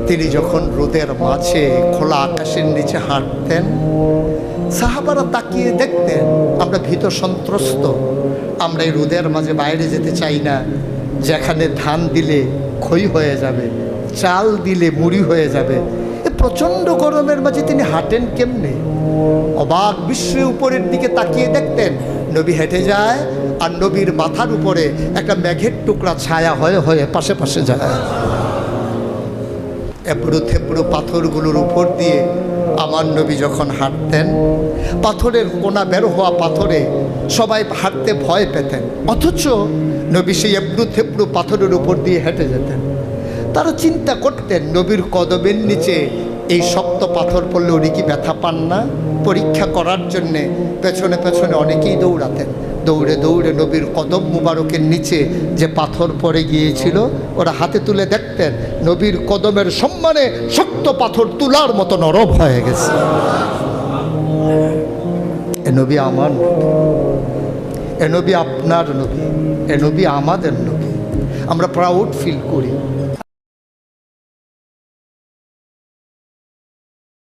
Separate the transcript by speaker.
Speaker 1: তিনি যখন রোদের মাঝে খোলা আকাশের নিচে হাঁটতেন, সাহাবারা তাকিয়ে দেখতেন আমরা ভীত সন্ত্রস্ত, আমরা এই রোদের মাঝে বাইরে যেতে চাই না, যেখানে ধান দিলে খই হয়ে যাবে, চাল দিলে মুড়ি হয়ে যাবে। এ প্রচণ্ড গরমের মাঝে তিনি হাঁটেন কেমনে? অবাক বিস্ময়ে উপরের দিকে তাকিয়ে দেখতেন নবী হেঁটে যায়, আর নবীর মাথার উপরে একটা মেঘের টুকরা ছায়া হয়ে হয়ে পাশে পাশে যায়। এবড়ো থেবড়ো পাথরগুলোর উপর দিয়ে আমার নবী যখন হাঁটতেন, পাথরের কোনা বের হওয়া পাথরে সবাই হাঁটতে ভয় পেতেন, অথচ নবী সেই এবড়ো থেবড়ো পাথরের উপর দিয়ে হেঁটে যেতেন। তারা চিন্তা করতেন নবীর কদমের নিচে এই শক্ত পাথর পড়লে উনি কি ব্যথা পান না? পরীক্ষা করার জন্যে পেছনে পেছনে অনেকেই দৌড়াতেন। দৌড়ে দৌড়ে নবীর কদম মুবারকের নিচে যে পাথর পড়ে গিয়েছিল ওরা হাতে তুলে দেখতেন নবীর কদমের সম্মানে শক্ত পাথর তুলার মতো নরম হয়ে গেছে। এ নবী আমার নবী, এ নবী আপনার নবী, এ নবী আমাদের নবী। আমরা প্রাউড ফিল করি।